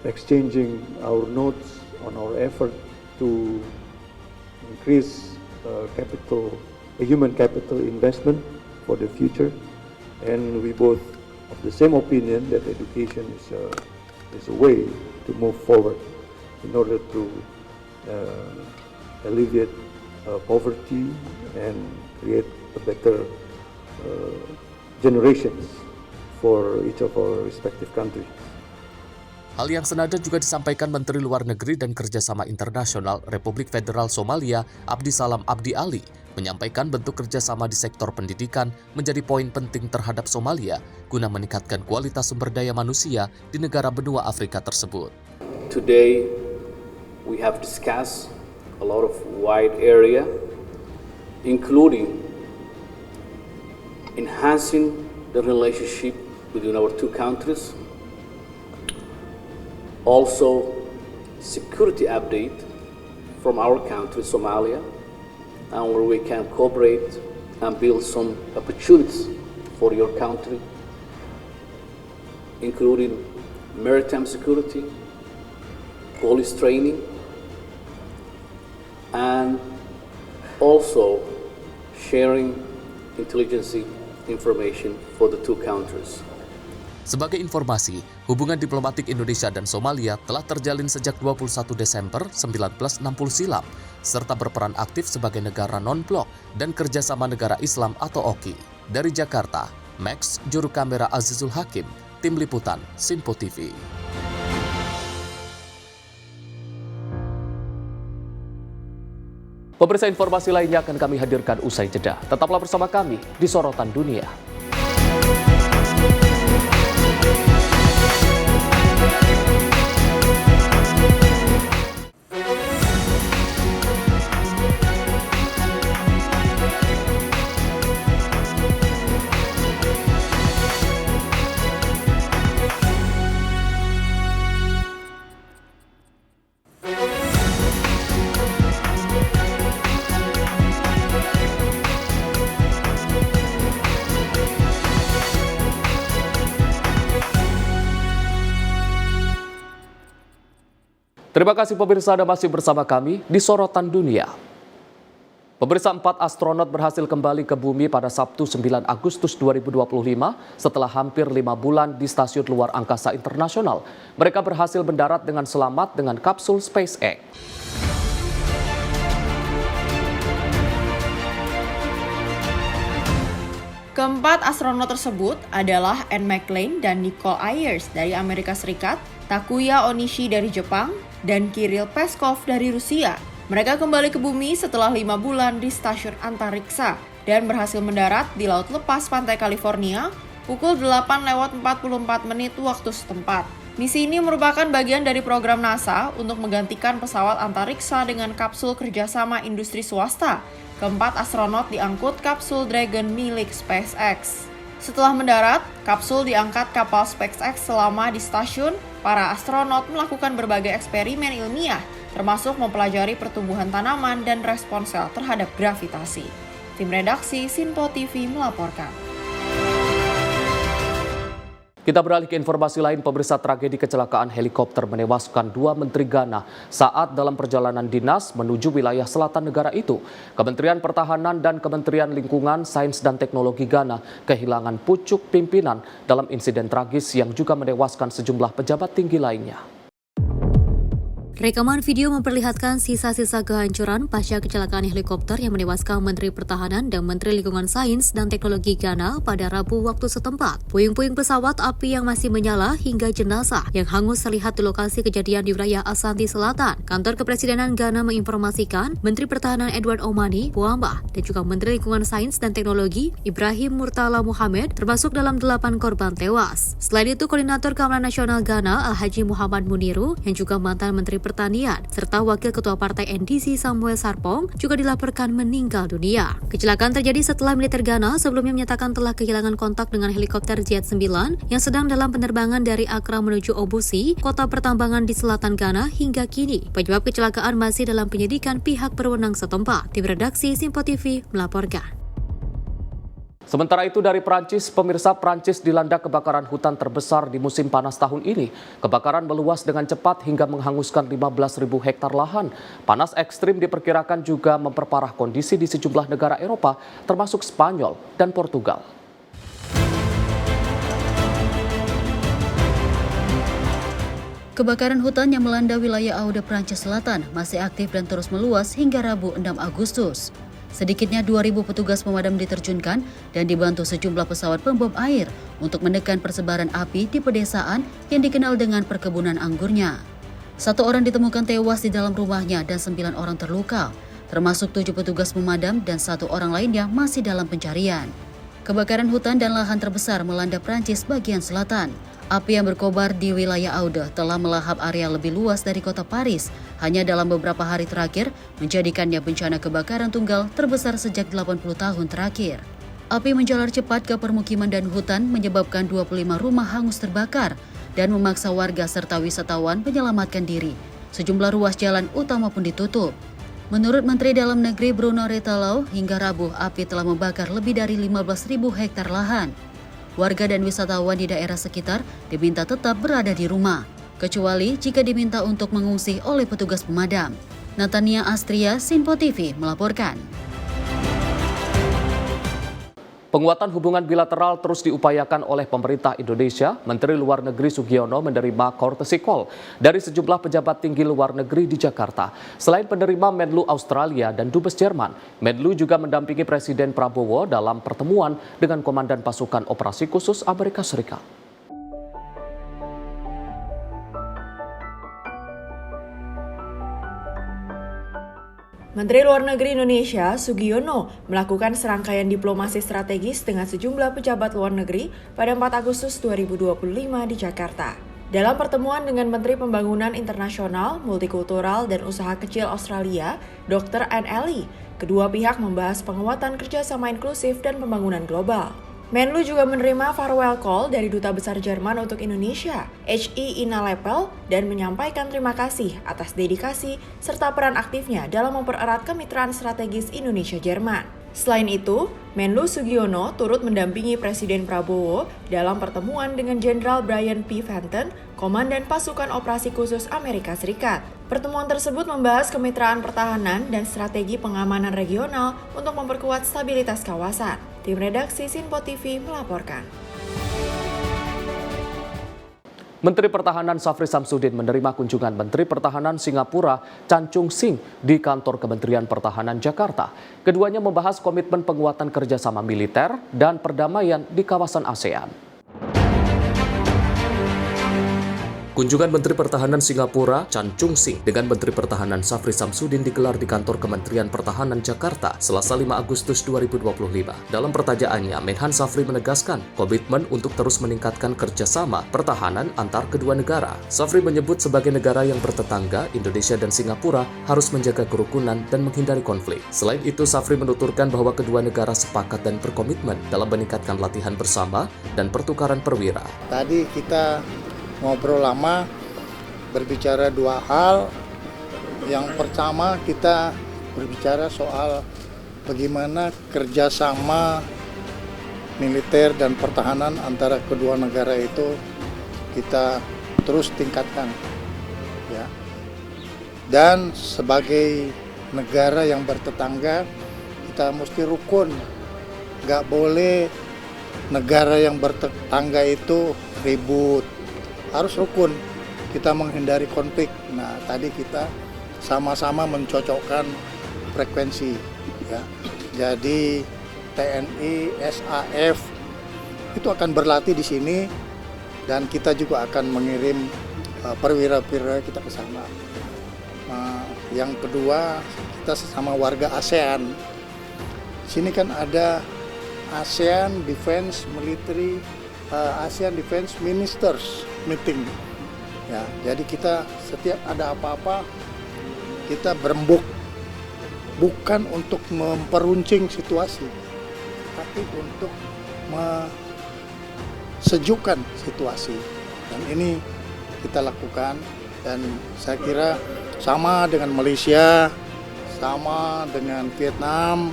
exchanging our notes on our effort to increase human capital investment for the future, and we both of the same opinion that education is a way to move forward in order to alleviate poverty and create a better generations for each of our respective countries. Hal yang senada juga disampaikan Menteri Luar Negeri dan Kerjasama Internasional Republik Federal Somalia, Abdisalam Abdi Ali, menyampaikan bentuk kerjasama di sektor pendidikan menjadi poin penting terhadap Somalia guna meningkatkan kualitas sumber daya manusia di negara benua Afrika tersebut. Today, we have discussed a lot of wide area, including enhancing the relationship between our two countries. Also, security update from our country, Somalia, and where we can cooperate and build some opportunities for your country, including maritime security, police training, and also sharing intelligence information for the two countries. Sebagai informasi, hubungan diplomatik Indonesia dan Somalia telah terjalin sejak 21 Desember 1960 silam, serta berperan aktif sebagai negara non-blok dan kerjasama negara Islam atau OKI. Dari Jakarta, Max, juru kamera Azizul Hakim, tim liputan Sinpo TV. Pemirsa, informasi lainnya akan kami hadirkan usai jeda. Tetaplah bersama kami di Sorotan Dunia. Terima kasih pemirsa, Anda masih bersama kami di Sorotan Dunia. Pemirsa, 4 astronot berhasil kembali ke bumi pada Sabtu 9 Agustus 2025 setelah hampir 5 bulan di Stasiun Luar Angkasa Internasional. Mereka berhasil mendarat dengan selamat dengan kapsul SpaceX. Keempat astronot tersebut adalah Anne McClain dan Nicole Ayers dari Amerika Serikat, Takuya Onishi dari Jepang, dan Kirill Peskov dari Rusia. Mereka kembali ke bumi setelah 5 bulan di stasiun antariksa dan berhasil mendarat di Laut Lepas Pantai California pukul 8:44 waktu setempat. Misi ini merupakan bagian dari program NASA untuk menggantikan pesawat antariksa dengan kapsul kerjasama industri swasta. Keempat astronot diangkut kapsul Dragon milik SpaceX. Setelah mendarat, kapsul diangkat kapal SpaceX selama di stasiun. Para astronot melakukan berbagai eksperimen ilmiah, termasuk mempelajari pertumbuhan tanaman dan respon sel terhadap gravitasi. Tim redaksi Sinpo TV melaporkan. Kita beralih ke informasi lain, pemirsa. Tragedi kecelakaan helikopter menewaskan 2 menteri Ghana saat dalam perjalanan dinas menuju wilayah selatan negara itu. Kementerian Pertahanan dan Kementerian Lingkungan, Sains dan Teknologi Ghana kehilangan pucuk pimpinan dalam insiden tragis yang juga menewaskan sejumlah pejabat tinggi lainnya. Rekaman video memperlihatkan sisa-sisa kehancuran pasca kecelakaan helikopter yang menewaskan Menteri Pertahanan dan Menteri Lingkungan Sains dan Teknologi Ghana pada Rabu waktu setempat. Puing-puing pesawat api yang masih menyala hingga jenazah yang hangus terlihat di lokasi kejadian di wilayah Ashanti Selatan. Kantor Kepresidenan Ghana menginformasikan Menteri Pertahanan Edward Omani Boamba dan juga Menteri Lingkungan Sains dan Teknologi Ibrahim Murtala Mohamed termasuk dalam 8 korban tewas. Selain itu, Koordinator Keamanan Nasional Ghana Al-Haji Muhammad Muniru yang juga mantan Menteri Pertanian serta Wakil Ketua Partai NDC Samuel Sarpong juga dilaporkan meninggal dunia. Kecelakaan terjadi setelah militer Ghana sebelumnya menyatakan telah kehilangan kontak dengan helikopter Jet-9 yang sedang dalam penerbangan dari Accra menuju Obusi, kota pertambangan di selatan Ghana hingga kini. Penyebab kecelakaan masih dalam penyidikan pihak berwenang setempat. Tim redaksi Sinpo TV melaporkan. Sementara itu dari Prancis, pemirsa, Prancis dilanda kebakaran hutan terbesar di musim panas tahun ini. Kebakaran meluas dengan cepat hingga menghanguskan 15.000 hektar lahan. Panas ekstrim diperkirakan juga memperparah kondisi di sejumlah negara Eropa, termasuk Spanyol dan Portugal. Kebakaran hutan yang melanda wilayah Aude, Prancis Selatan masih aktif dan terus meluas hingga Rabu 6 Agustus. Sedikitnya 2.000 petugas pemadam diterjunkan dan dibantu sejumlah pesawat pembom air untuk menekan persebaran api di pedesaan yang dikenal dengan perkebunan anggurnya. 1 orang ditemukan tewas di dalam rumahnya dan 9 orang terluka, termasuk 7 petugas pemadam dan 1 orang lainnya masih dalam pencarian. Kebakaran hutan dan lahan terbesar melanda Prancis bagian selatan. Api yang berkobar di wilayah Aude telah melahap area lebih luas dari kota Paris hanya dalam beberapa hari terakhir, menjadikannya bencana kebakaran tunggal terbesar sejak 80 tahun terakhir. Api menjalar cepat ke permukiman dan hutan menyebabkan 25 rumah hangus terbakar dan memaksa warga serta wisatawan menyelamatkan diri. Sejumlah ruas jalan utama pun ditutup. Menurut Menteri Dalam Negeri Bruno Retailleau, hingga Rabu api telah membakar lebih dari 15.000 hektar lahan. Warga dan wisatawan di daerah sekitar diminta tetap berada di rumah, kecuali jika diminta untuk mengungsi oleh petugas pemadam. Natania Astria, Sinpo TV melaporkan. Penguatan hubungan bilateral terus diupayakan oleh pemerintah Indonesia. Menteri Luar Negeri Sugiono menerima courtesy call dari sejumlah pejabat tinggi luar negeri di Jakarta. Selain penerima Menlu Australia dan Dubes Jerman, Menlu juga mendampingi Presiden Prabowo dalam pertemuan dengan Komandan Pasukan Operasi Khusus Amerika Serikat. Menteri Luar Negeri Indonesia, Sugiono, melakukan serangkaian diplomasi strategis dengan sejumlah pejabat luar negeri pada 4 Agustus 2025 di Jakarta. Dalam pertemuan dengan Menteri Pembangunan Internasional, Multikultural, dan Usaha Kecil Australia, Dr. Anne Ely, kedua pihak membahas penguatan kerjasama inklusif dan pembangunan global. Menlu juga menerima farewell call dari Duta Besar Jerman untuk Indonesia, H.I. Ina Lepel, dan menyampaikan terima kasih atas dedikasi serta peran aktifnya dalam mempererat kemitraan strategis Indonesia-Jerman. Selain itu, Menlu Sugiono turut mendampingi Presiden Prabowo dalam pertemuan dengan Jenderal Brian P. Fenton, Komandan Pasukan Operasi Khusus Amerika Serikat. Pertemuan tersebut membahas kemitraan pertahanan dan strategi pengamanan regional untuk memperkuat stabilitas kawasan. Tim redaksi Sinpo TV melaporkan. Menteri Pertahanan Safri Samsudin menerima kunjungan Menteri Pertahanan Singapura Chan Chung Sing di kantor Kementerian Pertahanan Jakarta. Keduanya membahas komitmen penguatan kerjasama militer dan perdamaian di kawasan ASEAN. Kunjungan Menteri Pertahanan Singapura Chan Chung Sing dengan Menteri Pertahanan Safri Samsudin digelar di kantor Kementerian Pertahanan Jakarta Selasa 5 Agustus 2025. Dalam pertanyaannya, Menhan Safri menegaskan komitmen untuk terus meningkatkan kerjasama pertahanan antar kedua negara. Safri menyebut sebagai negara yang bertetangga, Indonesia dan Singapura harus menjaga kerukunan dan menghindari konflik. Selain itu, Safri menuturkan bahwa kedua negara sepakat dan berkomitmen dalam meningkatkan latihan bersama dan pertukaran perwira. Tadi kita ngobrol lama, berbicara 2 hal. Yang pertama, kita berbicara soal bagaimana kerjasama militer dan pertahanan antara kedua negara itu kita terus tingkatkan, ya. Dan sebagai negara yang bertetangga, kita mesti rukun. Nggak boleh negara yang bertetangga itu ribut. Harus rukun, kita menghindari konflik. Nah, tadi kita sama-sama mencocokkan frekuensi, ya. Jadi TNI, SAF itu akan berlatih di sini dan kita juga akan mengirim perwira-perwira kita ke sana. Nah, yang kedua, kita sesama warga ASEAN. Sini kan ada ASEAN Defense Military, ASEAN Defense Ministers meeting, ya. Jadi kita setiap ada apa-apa kita berembuk, bukan untuk memperuncing situasi, tapi untuk sejukkan situasi. Dan ini kita lakukan, dan saya kira sama dengan Malaysia, sama dengan Vietnam,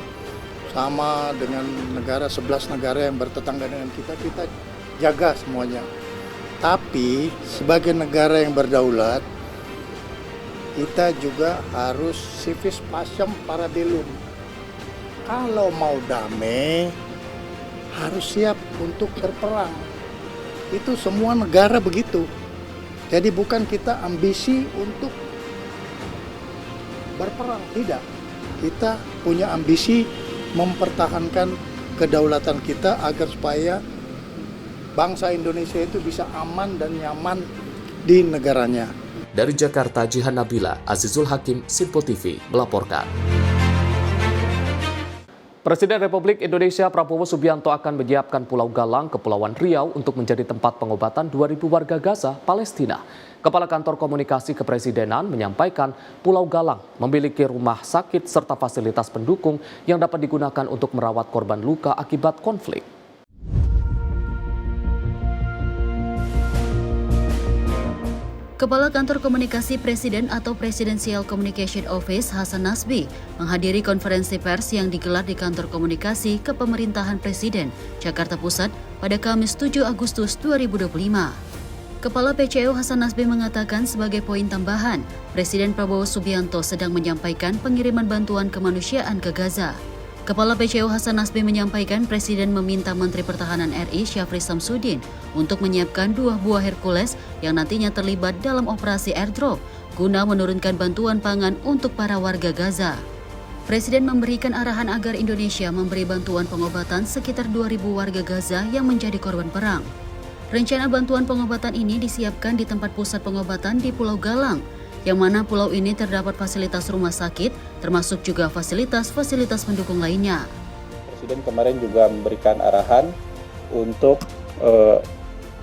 sama dengan 11 negara yang bertetangga dengan kita jaga semuanya. Tapi sebagai negara yang berdaulat, kita juga harus civis pacem parabellum. Kalau mau damai, harus siap untuk berperang. Itu semua negara begitu. Jadi bukan kita ambisi untuk berperang, tidak. Kita punya ambisi mempertahankan kedaulatan kita agar supaya bangsa Indonesia itu bisa aman dan nyaman di negaranya. Dari Jakarta, Jihan Nabila, Azizul Hakim, Sinpo TV melaporkan. Presiden Republik Indonesia Prabowo Subianto akan menyiapkan Pulau Galang, Kepulauan Riau untuk menjadi tempat pengobatan 2.000 warga Gaza, Palestina. Kepala Kantor Komunikasi Kepresidenan menyampaikan Pulau Galang memiliki rumah sakit serta fasilitas pendukung yang dapat digunakan untuk merawat korban luka akibat konflik. Kepala Kantor Komunikasi Presiden atau Presidential Communication Office Hasan Nasbi menghadiri konferensi pers yang digelar di Kantor Komunikasi Kepemerintahan Presiden, Jakarta Pusat pada Kamis 7 Agustus 2025. Kepala PCO Hasan Nasbi mengatakan sebagai poin tambahan, Presiden Prabowo Subianto sedang menyampaikan pengiriman bantuan kemanusiaan ke Gaza. Kepala PCO Hasan Nasbi menyampaikan Presiden meminta Menteri Pertahanan RI Syafri Samsudin untuk menyiapkan 2 buah Hercules yang nantinya terlibat dalam operasi airdrop guna menurunkan bantuan pangan untuk para warga Gaza. Presiden memberikan arahan agar Indonesia memberi bantuan pengobatan sekitar 2.000 warga Gaza yang menjadi korban perang. Rencana bantuan pengobatan ini disiapkan di tempat pusat pengobatan di Pulau Galang, yang mana pulau ini terdapat fasilitas rumah sakit, termasuk juga fasilitas-fasilitas pendukung lainnya. Presiden kemarin juga memberikan arahan untuk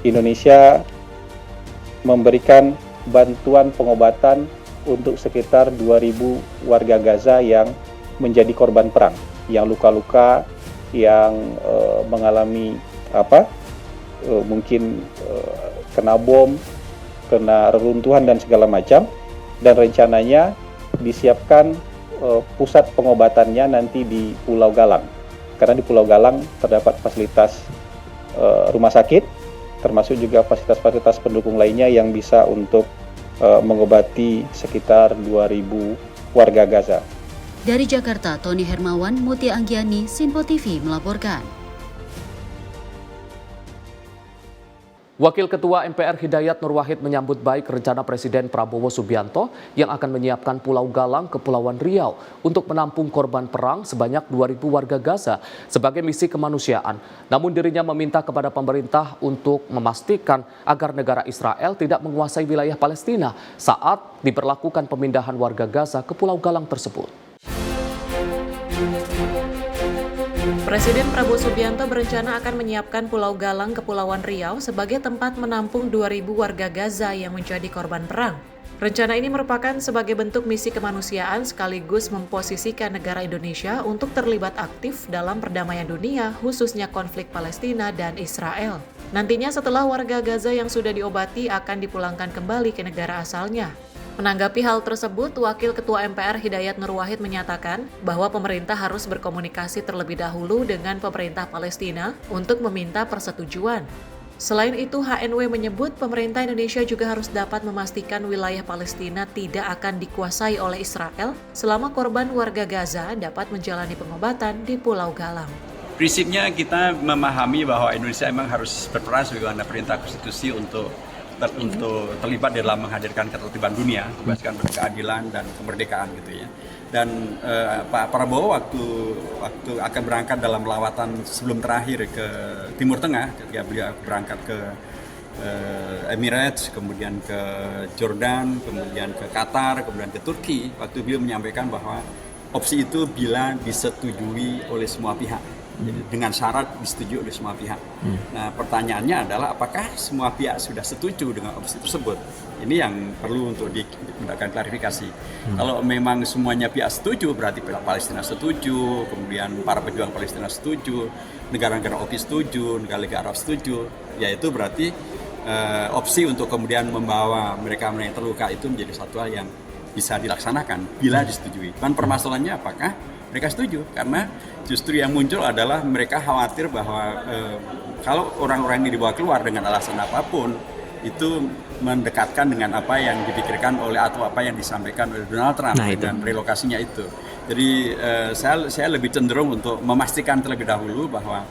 Indonesia memberikan bantuan pengobatan untuk sekitar 2.000 warga Gaza yang menjadi korban perang, yang luka-luka, yang mengalami mungkin kena bom, kena reruntuhan dan segala macam. Dan rencananya disiapkan pusat pengobatannya nanti di Pulau Galang. Karena di Pulau Galang terdapat fasilitas rumah sakit, termasuk juga fasilitas-fasilitas pendukung lainnya yang bisa untuk mengobati sekitar 2.000 warga Gaza. Dari Jakarta, Tony Hermawan, Mutia Anggiani, Sinpo TV melaporkan. Wakil Ketua MPR Hidayat Nur Wahid menyambut baik rencana Presiden Prabowo Subianto yang akan menyiapkan Pulau Galang, Kepulauan Riau untuk menampung korban perang sebanyak 2.000 warga Gaza sebagai misi kemanusiaan. Namun dirinya meminta kepada pemerintah untuk memastikan agar negara Israel tidak menguasai wilayah Palestina saat diberlakukan pemindahan warga Gaza ke Pulau Galang tersebut. Presiden Prabowo Subianto berencana akan menyiapkan Pulau Galang, Kepulauan Riau sebagai tempat menampung 2.000 warga Gaza yang menjadi korban perang. Rencana ini merupakan sebagai bentuk misi kemanusiaan sekaligus memposisikan negara Indonesia untuk terlibat aktif dalam perdamaian dunia, khususnya konflik Palestina dan Israel. Nantinya setelah warga Gaza yang sudah diobati akan dipulangkan kembali ke negara asalnya. Menanggapi hal tersebut, Wakil Ketua MPR Hidayat Nur Wahid menyatakan bahwa pemerintah harus berkomunikasi terlebih dahulu dengan pemerintah Palestina untuk meminta persetujuan. Selain itu, HNW menyebut pemerintah Indonesia juga harus dapat memastikan wilayah Palestina tidak akan dikuasai oleh Israel selama korban warga Gaza dapat menjalani pengobatan di Pulau Galang. Prinsipnya kita memahami bahwa Indonesia memang harus berperan sebagaimana perintah konstitusi untuk terlibat dalam menghadirkan ketertiban dunia, membebaskan keadilan dan kemerdekaan gitu ya. Dan Pak Prabowo waktu akan berangkat dalam lawatan sebelum terakhir ke Timur Tengah, ketika beliau berangkat ke Emirates, kemudian ke Jordan, kemudian ke Qatar, kemudian ke Turki, waktu beliau menyampaikan bahwa opsi itu bila disetujui oleh semua pihak. Jadi dengan syarat disetujui oleh semua pihak. Nah, pertanyaannya adalah apakah semua pihak sudah setuju dengan opsi tersebut? Ini yang perlu untuk diberikan klarifikasi. Kalau memang semuanya pihak setuju, berarti pihak Palestina setuju, kemudian para pejuang Palestina setuju, negara-negara OKI setuju, negara-negara Arab setuju, yaitu berarti opsi untuk kemudian membawa mereka yang terluka itu menjadi satu hal yang bisa dilaksanakan bila disetujui. Dan permasalahannya apakah mereka setuju? Karena justru yang muncul adalah mereka khawatir bahwa kalau orang-orang ini dibawa keluar dengan alasan apapun, itu mendekatkan dengan apa yang dipikirkan oleh atau apa yang disampaikan oleh Donald Trump dan relokasinya itu. Jadi saya lebih cenderung untuk memastikan terlebih dahulu bahwa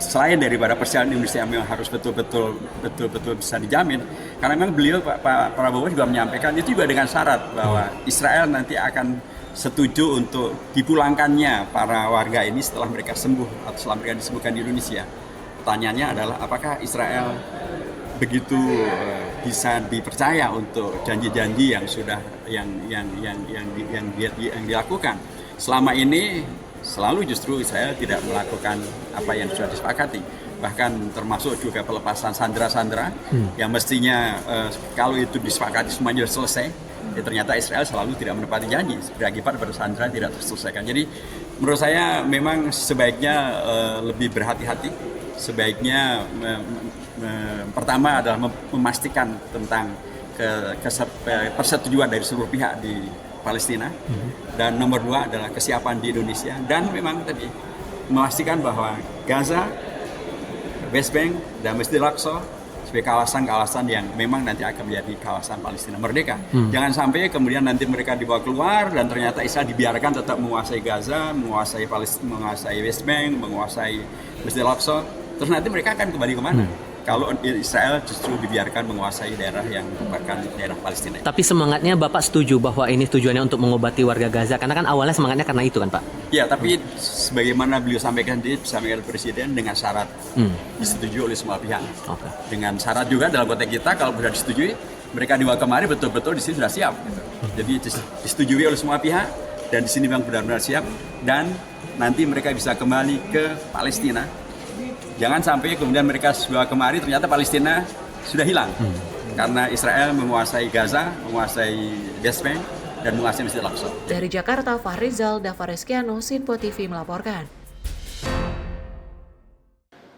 selain daripada persatuan Indonesia yang memang harus betul-betul bisa dijamin, karena memang beliau Pak Prabowo juga menyampaikan itu juga dengan syarat bahwa Israel nanti akan setuju untuk dipulangkannya para warga ini setelah mereka sembuh atau setelah mereka disembuhkan di Indonesia. Pertanyaannya adalah apakah Israel begitu bisa dipercaya untuk janji-janji yang sudah yang dilakukan. Selama ini selalu justru Israel tidak melakukan apa yang sudah disepakati, bahkan termasuk juga pelepasan sandera-sandera yang mestinya kalau itu disepakati semuanya sudah selesai, ternyata Israel selalu tidak menepati janji berakibat pada sandera tidak terselesaikan. Jadi menurut saya memang sebaiknya lebih berhati-hati, sebaiknya pertama adalah memastikan tentang persetujuan dari seluruh pihak di Palestina, dan nomor dua adalah kesiapan di Indonesia, dan memang tadi memastikan bahwa Gaza, West Bank, dan Masjidil Aqsa sebagai kawasan-kawasan yang memang nanti akan menjadi kawasan Palestina merdeka. Jangan sampai kemudian nanti mereka dibawa keluar dan ternyata Israel dibiarkan tetap menguasai Gaza, menguasai Palestina, menguasai West Bank, menguasai Masjidil Aqsa, terus nanti mereka akan kembali kemana? Kalau Israel justru dibiarkan menguasai daerah yang merupakan daerah Palestina. Tapi semangatnya Bapak setuju bahwa ini tujuannya untuk mengobati warga Gaza? Karena kan awalnya semangatnya karena itu kan Pak? Ya, tapi sebagaimana beliau sampaikan disampaikan Presiden dengan syarat disetujui oleh semua pihak. Dengan syarat juga dalam konteks kita kalau sudah disetujui, mereka dibawa kemari betul-betul di sini sudah siap. Jadi disetujui oleh semua pihak dan di sini memang benar-benar siap, dan nanti mereka bisa kembali ke Palestina. Jangan sampai kemudian mereka sudah kemari ternyata Palestina sudah hilang karena Israel menguasai Gaza, menguasai West Bank, dan menguasai Masjidil Aqsa. Dari Jakarta, Fahrizal Davareskiano, Sinpo TV melaporkan.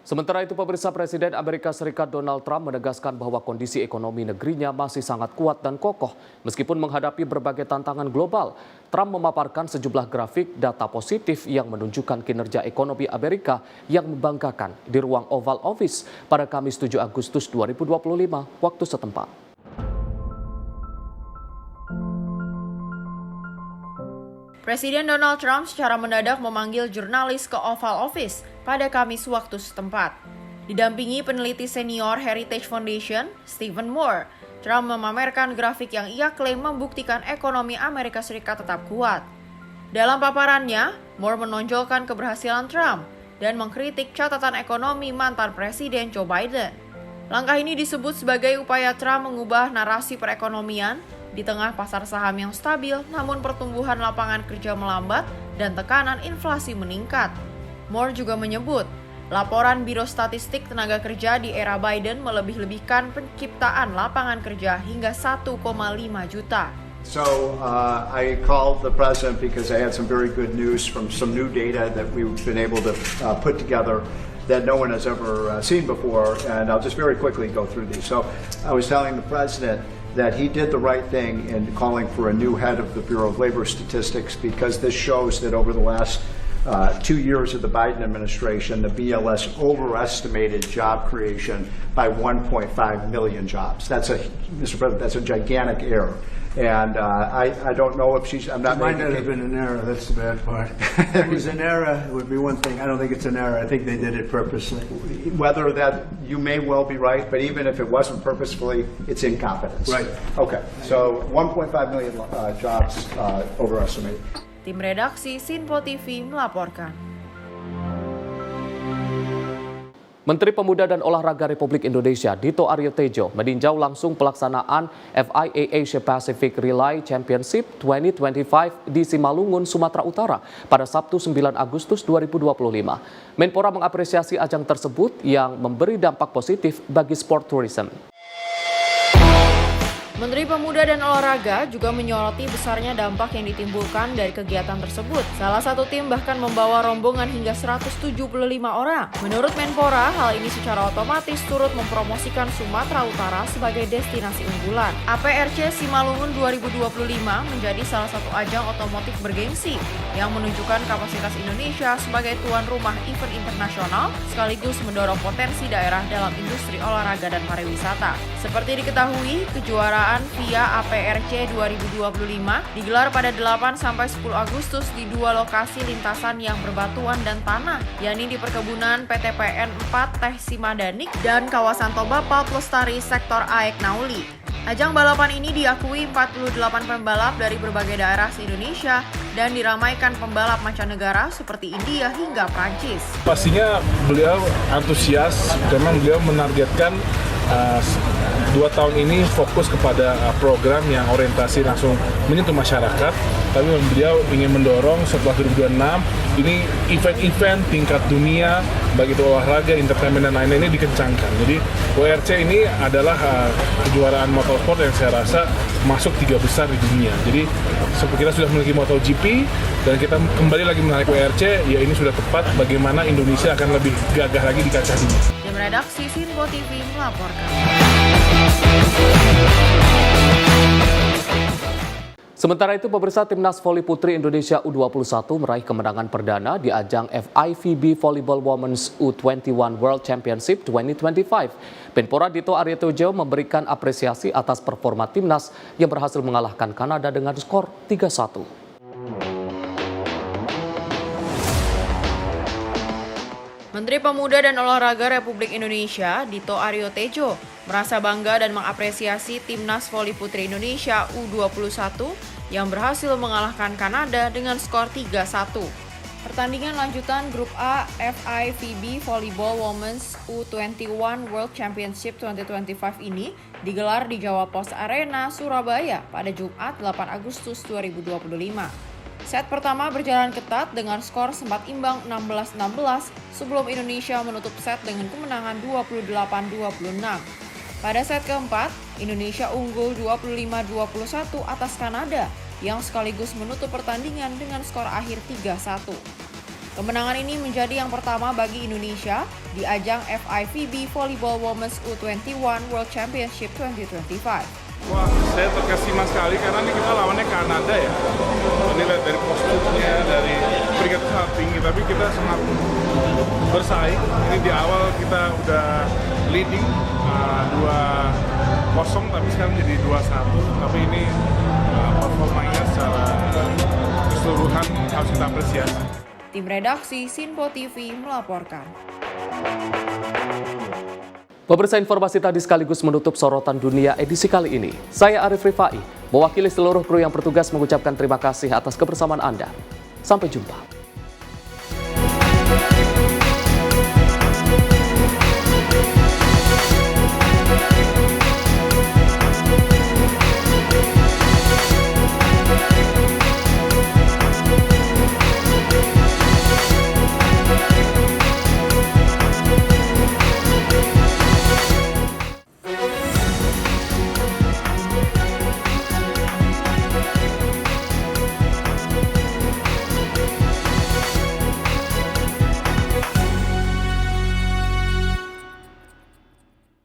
Sementara itu, pemirsa, Presiden Amerika Serikat Donald Trump menegaskan bahwa kondisi ekonomi negerinya masih sangat kuat dan kokoh meskipun menghadapi berbagai tantangan global. Trump memaparkan sejumlah grafik data positif yang menunjukkan kinerja ekonomi Amerika yang membanggakan di ruang Oval Office pada Kamis 7 Agustus 2025 waktu setempat. Presiden Donald Trump secara mendadak memanggil jurnalis ke Oval Office pada Kamis waktu setempat. Didampingi peneliti senior Heritage Foundation, Stephen Moore, Trump memamerkan grafik yang ia klaim membuktikan ekonomi Amerika Serikat tetap kuat. Dalam paparannya, Moore menonjolkan keberhasilan Trump dan mengkritik catatan ekonomi mantan Presiden Joe Biden. Langkah ini disebut sebagai upaya Trump mengubah narasi perekonomian di tengah pasar saham yang stabil, namun pertumbuhan lapangan kerja melambat dan tekanan inflasi meningkat. Moore juga menyebut, laporan Biro Statistik Tenaga Kerja di era Biden melebih-lebihkan penciptaan lapangan kerja hingga 1,5 juta. So I called the president because I had some very good news from some new data that we've been able to put together that no one has ever seen before, and I'll just very quickly go through these. So I was telling the president that he did the right thing in calling for a new head of the Bureau of Labor Statistics, because this shows that over the last 2 years of the Biden administration, the BLS overestimated job creation by 1.5 million jobs. Mr. President, that's a gigantic error. And I don't know if she's, I'm not It might making not have been an error, that's the bad part. If it was an error, it would be one thing. I don't think it's an error. I think they did it purposely. Whether that, you may well be right, but even if it wasn't purposefully, it's incompetence. Right. Okay, so 1.5 million jobs overestimated. Tim redaksi Sinpo TV melaporkan. Menteri Pemuda dan Olahraga Republik Indonesia Dito Aryo Tejo meninjau langsung pelaksanaan FIA Asia Pacific Relay Championship 2025 di Simalungun, Sumatera Utara pada Sabtu 9 Agustus 2025. Menpora mengapresiasi ajang tersebut yang memberi dampak positif bagi sport tourism. Menteri Pemuda dan Olahraga juga menyoroti besarnya dampak yang ditimbulkan dari kegiatan tersebut. Salah satu tim bahkan membawa rombongan hingga 175 orang. Menurut Menpora, hal ini secara otomatis turut mempromosikan Sumatera Utara sebagai destinasi unggulan. APRC Simalungun 2025 menjadi salah satu ajang otomotif bergengsi yang menunjukkan kapasitas Indonesia sebagai tuan rumah event internasional sekaligus mendorong potensi daerah dalam industri olahraga dan pariwisata. Seperti diketahui, kejuaraan kejuaraan via APRC 2025 digelar pada 8-10 Agustus di dua lokasi lintasan yang berbatuan dan tanah, yakni di perkebunan PTPN 4 Teh Simadanik dan kawasan Tobapa Plestari Sektor Aek Nauli. Ajang balapan ini diakui 48 pembalap dari berbagai daerah se-Indonesia dan diramaikan pembalap mancanegara seperti India hingga Prancis. Pastinya beliau antusias karena beliau menargetkan 2 tahun ini fokus kepada program yang orientasi langsung menyentuh masyarakat, tapi beliau ingin mendorong setelah 2026 ini event-event tingkat dunia baik itu olahraga, entertainment dan lain-lain ini dikencangkan. Jadi WRC ini adalah kejuaraan motorsport yang saya rasa masuk 3 besar di dunia. Jadi kita sudah memiliki MotoGP dan kita kembali lagi menarik WRC, ya ini sudah tepat bagaimana Indonesia akan lebih gagah lagi di kancah dunia. Tim redaksi Sinpo TV melaporkan. Sementara itu, pemirsa, Timnas Voli Putri Indonesia U21 meraih kemenangan perdana di ajang FIVB Volleyball Women's U21 World Championship 2025. Menpora Dito Aryo Tejo memberikan apresiasi atas performa Timnas yang berhasil mengalahkan Kanada dengan skor 3-1. Menteri Pemuda dan Olahraga Republik Indonesia, Dito Aryo Tejo, merasa bangga dan mengapresiasi Timnas Voli Putri Indonesia U21 yang berhasil mengalahkan Kanada dengan skor 3-1. Pertandingan lanjutan Grup A FIVB Volleyball Women's U21 World Championship 2025 ini digelar di Jawa Pos Arena, Surabaya pada Jumat 8 Agustus 2025. Set pertama berjalan ketat dengan skor sempat imbang 16-16 sebelum Indonesia menutup set dengan kemenangan 28-26. Pada set keempat, Indonesia unggul 25-21 atas Kanada yang sekaligus menutup pertandingan dengan skor akhir 3-1. Kemenangan ini menjadi yang pertama bagi Indonesia di ajang FIVB Volleyball Women's U21 World Championship 2025. Wah, saya terkesima sekali karena ini kita lawannya Kanada ya. Ini lihat dari posturnya, dari peringkat sangat tinggi, tapi kita sangat bersaing. Ini di awal kita udah leading 2-0, tapi sekarang jadi 2-1. Tapi ini performanya secara keseluruhan harus kita apresiasi. Tim redaksi Sinpo TV melaporkan. Pemirsa, informasi tadi sekaligus menutup sorotan dunia edisi kali ini. Saya Arif Rifai, mewakili seluruh kru yang bertugas mengucapkan terima kasih atas kebersamaan Anda. Sampai jumpa.